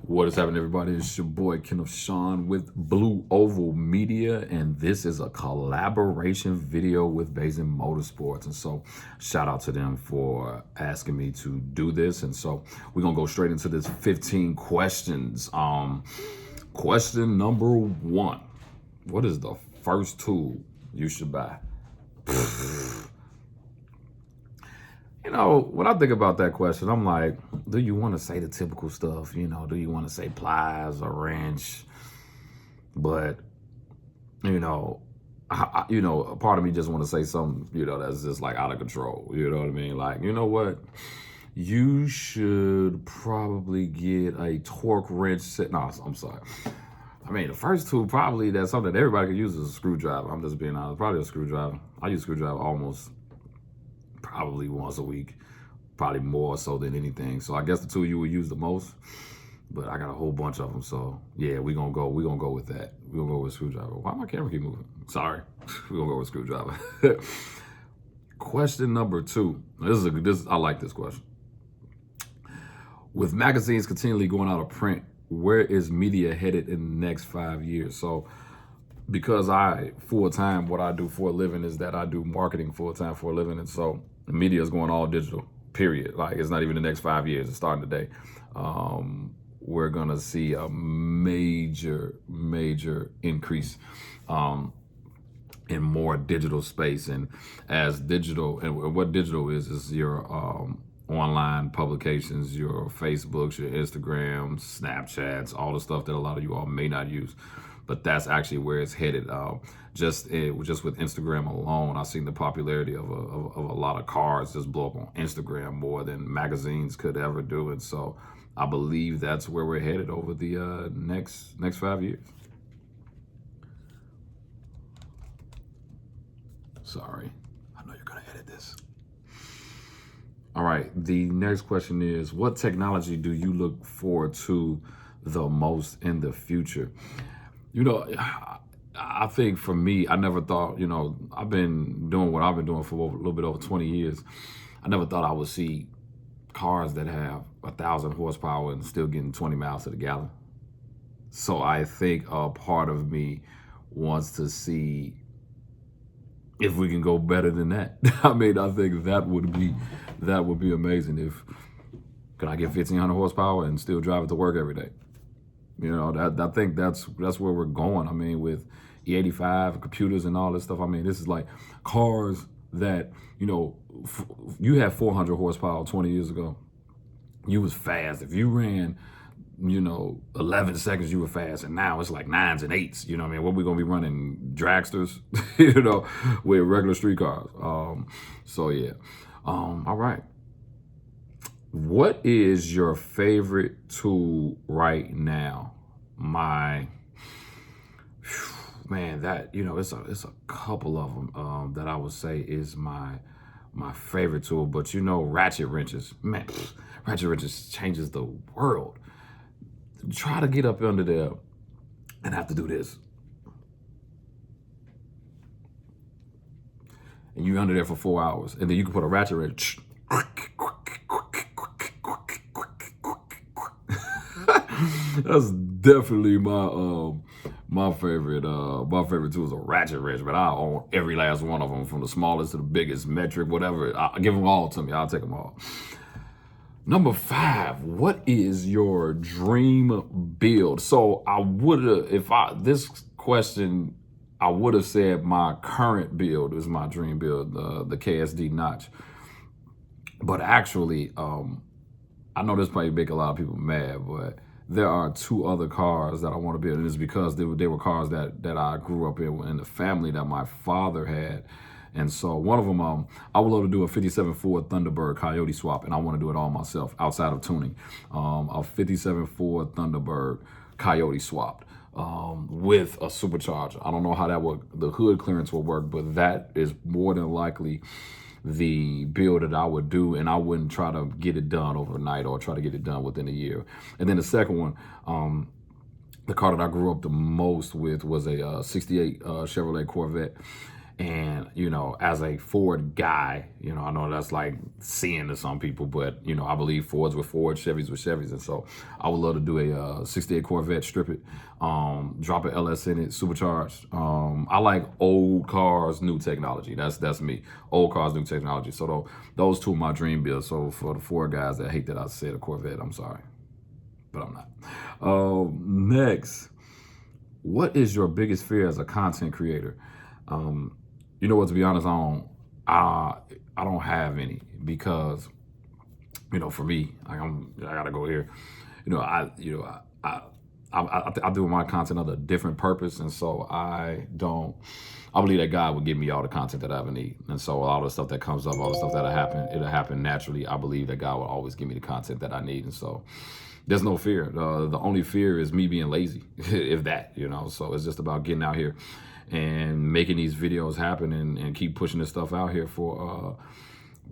What is happening, everybody? It's your boy Kenneth Sean with Blue Oval Media, and this is a collaboration video with Basin Motorsports. And so, shout out to them for asking me to do this. And so, we're gonna go straight into this 15 questions. Question number one: what is the first tool you should buy? You know, when I think about that question, I'm like, do you want to say the typical stuff? You know, do you want to say pliers or wrench? But, a part of me just want to say something, that's just like out of control. You know what I mean? Like, you know what? You should probably get a torque wrench set. No, I'm sorry. I mean, the first tool probably that's something that everybody could use is a screwdriver. I'm just being honest. Probably a screwdriver. I use a screwdriver almost probably once a week, probably more so than anything. So I guess the tool you would use the most, but I got a whole bunch of them. So yeah, we're gonna go with that. We're gonna go with screwdriver. Why my camera keep moving? Sorry. We're gonna go with screwdriver. Question number two. I like this question. With magazines continually going out of print, where is media headed in the next 5 years? So because full-time, what I do for a living is that I do marketing full-time for a living. And so the media is going all digital, period. Like, it's not even the next 5 years. It's starting today. We're going to see a major increase in more digital space. And as digital, and what digital is your online publications, your Facebooks, your Instagrams, Snapchats, all the stuff that a lot of you all may not use. But that's actually where it's headed. Just with Instagram alone, I've seen the popularity of a lot of cars just blow up on Instagram more than magazines could ever do. And so I believe that's where we're headed over the next 5 years. Sorry, I know you're gonna edit this. All right, the next question is, what technology do you look forward to the most in the future? You know, I think for me, I never thought, I've been doing what I've been doing for a little bit over 20 years. I never thought I would see cars that have 1,000 horsepower and still getting 20 miles to the gallon. So I think a part of me wants to see if we can go better than that. I mean, I think that would be amazing. If could I get 1,500 horsepower and still drive it to work every day? I think that's where we're going. I mean, with E85 computers and all this stuff. I mean, this is like cars that, you had 400 horsepower 20 years ago. You was fast. If you ran, 11 seconds, you were fast. And now it's like 9s and 8s. You know what I mean? What we going to be running? Dragsters, with regular street cars. So yeah. All right. What is your favorite tool right now? Man, it's a couple of them that I would say is my favorite tool. But ratchet wrenches, man, ratchet wrenches changes the world. Try to get up under there and have to do this, and you're under there for 4 hours, and then you can put a ratchet wrench. That's definitely my favorite tool is a ratchet wrench, but I own every last one of them, from the smallest to the biggest, metric, whatever. Give them all to me. I'll take them all. Number 5, what is your dream build? So I would have, this question, I would have said my current build is my dream build, the KSD notch. But actually, I know this might make a lot of people mad, but there are 2 other cars that I want to build, and it's because they were cars that I grew up in the family that my father had. And so one of them, I would love to do a 57 Ford Thunderbird Coyote swap, and I want to do it all myself outside of tuning. A 57 Ford Thunderbird Coyote swapped with a supercharger. I don't know how the hood clearance will work, but that is more than likely the build that I would do, and I wouldn't try to get it done overnight or try to get it done within a year. And then the second one, the car that I grew up the most with was a 68 Chevrolet Corvette. And, you know, as a Ford guy, you know, I know that's like sin to some people, but, you know, I believe Fords with Fords, Chevys with Chevys. And so I would love to do a 68 Corvette, strip it, drop an LS in it, supercharged. I like old cars, new technology. That's me. Old cars, new technology. So those two are my dream builds. So for the Ford guys that hate that I said a Corvette, I'm sorry, but I'm not. Next, what is your biggest fear as a content creator? You know what, to be honest, I don't have any, because, you know, for me, like I gotta go here. You know, I do my content under a different purpose, and so I believe that God will give me all the content that I ever need. And so all the stuff that comes up, all the stuff that'll happen naturally. I believe that God will always give me the content that I need. And so there's no fear. The only fear is me being lazy, if that, you know. So it's just about getting out here and making these videos happen, and keep pushing this stuff out here for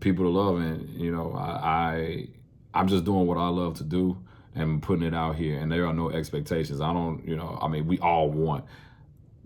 people to love. And, you know, I'm just doing what I love to do and putting it out here, and there are no expectations. I don't, you know, I mean, we all want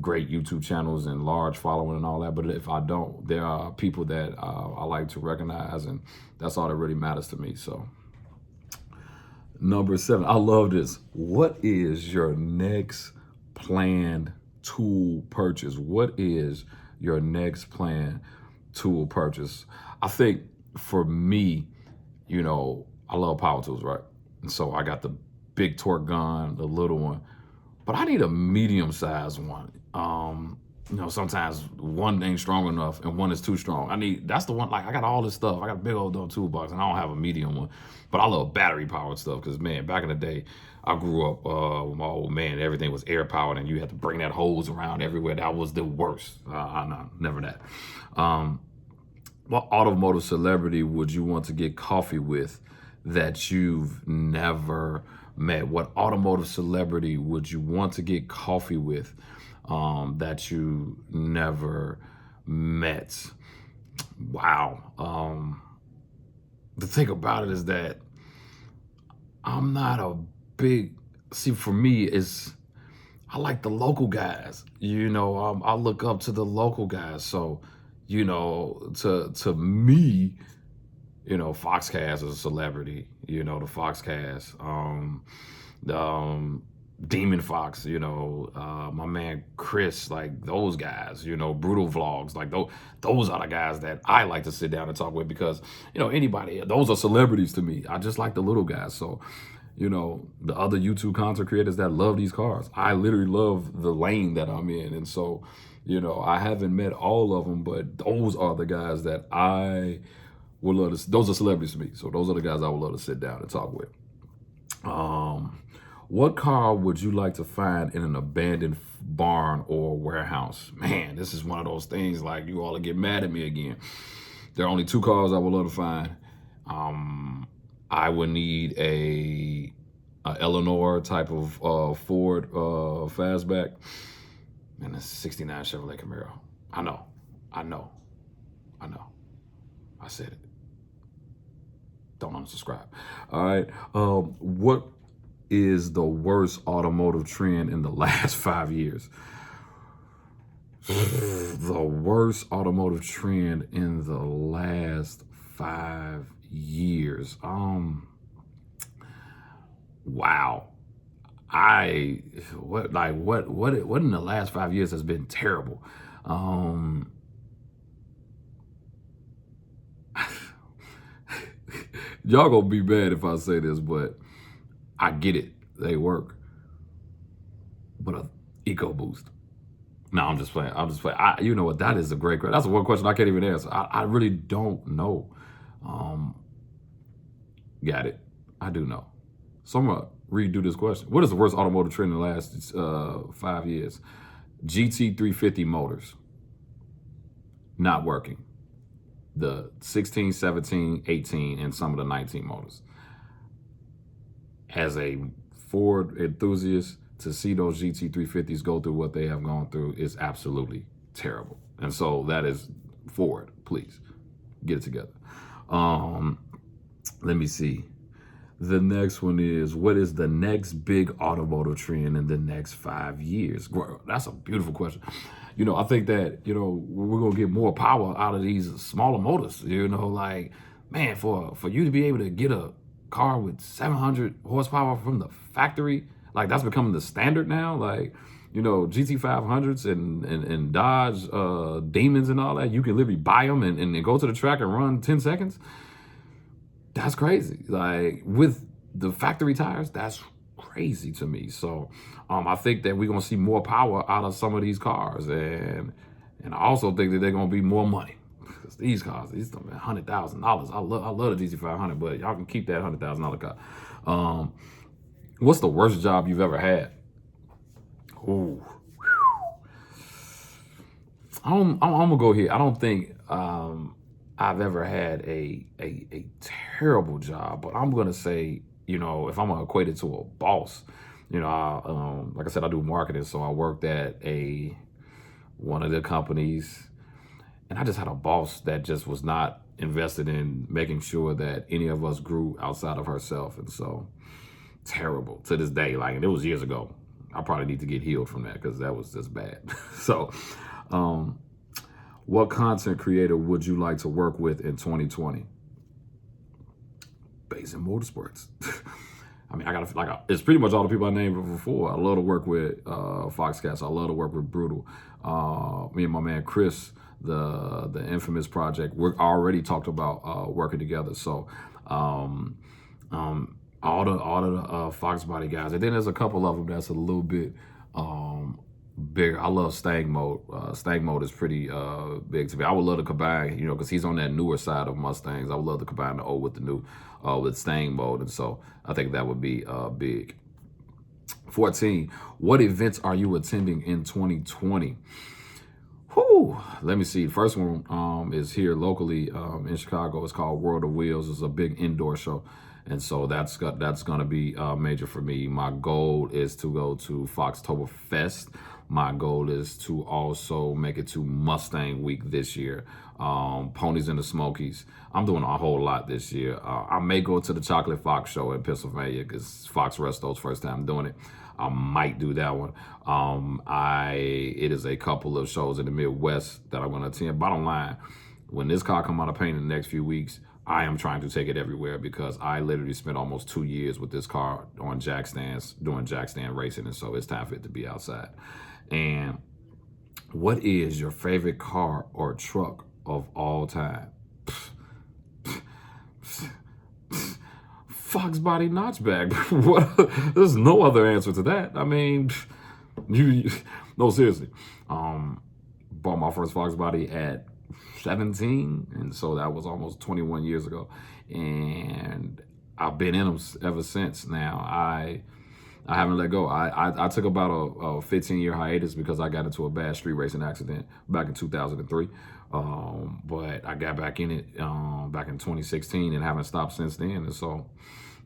great YouTube channels and large following and all that, but if I don't, there are people that I like to recognize, and that's all that really matters to me. So number 7, I love this. What is your next planned tool purchase? What is your next planned tool purchase? I think for me, you know, I love power tools, right? And so I got the big torque gun, the little one, but I need a medium-sized one. You know, sometimes one ain't strong enough and one is too strong. That's the one, like, I got all this stuff. I got a big old toolbox, and I don't have a medium one, but I love battery powered stuff, because, man, back in the day, I grew up with my old man, everything was air powered, and you had to bring that hose around everywhere. That was the worst. Never that. What automotive celebrity would you want to get coffee with that you've never met? What automotive celebrity would you want to get coffee with that you never met? Wow. The thing about it is that I'm not a big, for me, I like the local guys. You know, I look up to the local guys. So, you know, to me, you know, Foxcast is a celebrity. You know, the Foxcast, Demon Fox, you know, my man Chris, like those guys, you know, Brutal Vlogs, like those are the guys that I like to sit down and talk with, because, you know, those are celebrities to me. I just like the little guys. So, you know, the other YouTube content creators that love these cars, I literally love the lane that I'm in. And so, you know, I haven't met all of them, but those are the guys that I would love to, those are celebrities to me. So those are the guys I would love to sit down and talk with. What car would you like to find in an abandoned barn or warehouse? Man, this is one of those things, like, you all will get mad at me again. There are only 2 cars I would love to find. I would need a Eleanor type of Ford fastback, and a 69 Chevrolet Camaro. I know. I said it. Don't unsubscribe. All right. What is the worst automotive trend in the last 5 years? The worst automotive trend in the last 5 years. Wow. What in the last 5 years has been terrible? Y'all gonna be mad if I say this, but I get it. They work. But an EcoBoost. No, I'm just playing. You know what? That is a great question. That's one question I can't even answer. I really don't know. Got it. I do know. So I'm gonna redo this question. What is the worst automotive trend in the last 5 years? GT350 motors. Not working. The 16, 17, 18, and some of the 19 motors. As a Ford enthusiast, to see those GT350s go through what they have gone through is absolutely terrible. And so that is Ford. Please get it together. Let me see. The next one is, what is the next big automotive trend in the next 5 years? That's a beautiful question. I think that, we're going to get more power out of these smaller motors, like, man, for you to be able to get a car with 700 horsepower from the factory, like that's becoming the standard now. Like, GT500s and Dodge Demons and all that, you can literally buy them and go to the track and run 10 seconds. That's crazy. Like with the factory tires, that's crazy to me. So I think that we're gonna see more power out of some of these cars, and I also think that they're gonna be more money. Because these cars, these $100,000. I love the GT500, but y'all can keep that $100,000 car. What's the worst job you've ever had? Ooh. I'm gonna go here. I don't think I've ever had a terrible job, but I'm gonna say, if I'm gonna equate it to a boss, like I said, I do marketing, so I worked at one of the companies, and I just had a boss that just was not invested in making sure that any of us grew outside of herself, and so terrible to this day. Like, and it was years ago. I probably need to get healed from that because that was just bad. So, what content creator would you like to work with in 2020? Basin Motorsports. I mean, it's pretty much all the people I named before. I love to work with Foxcats. I love to work with Brutal. Me and my man Chris, the infamous project, we're already talked about working together. So, all the Fox Body guys, and then there's a couple of them that's a little bit bigger. I love Stang Mode. Stang Mode is pretty big to me. I would love to combine, because he's on that newer side of Mustangs. I would love to combine the old with the new, with Stang Mode, and so I think that would be big. 14. What events are you attending in 2020? Whew, let me see. The first one is here locally in Chicago. It's called World of Wheels. It's a big indoor show. And so that's going to be major for me. My goal is to go to Foxtoberfest. My goal is to also make it to Mustang Week this year. Ponies in the Smokies. I'm doing a whole lot this year. I may go to the Chocolate Fox show in Pennsylvania because Fox Resto's first time doing it. I might do that one. It is a couple of shows in the Midwest that I'm going to attend. Bottom line, when this car come out of paint in the next few weeks, I am trying to take it everywhere because I literally spent almost 2 years with this car on jack stands, doing jack stand racing, and so it's time for it to be outside. And what is your favorite car or truck of all time? Fox Body Notchback. There's no other answer to that. I mean, no, seriously. Bought my first Fox Body at 17, and so that was almost 21 years ago, and I've been in them ever since. Now I haven't let go. I took about a 15-year hiatus because I got into a bad street racing accident back in 2003, but I got back in it back in 2016 and haven't stopped since then. And so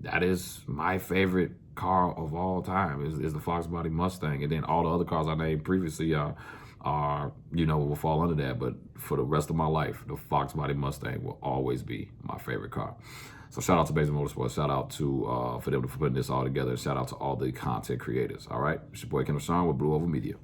that is my favorite car of all time is the Fox Body Mustang, and then all the other cars I named previously will fall under that. But for the rest of my life, the Fox Body Mustang will always be my favorite car. So shout out to Basin Motorsports. Shout out to for them for putting this all together. Shout out to all the content creators. All right, it's your boy Kendall Sean with Blue Oval Media.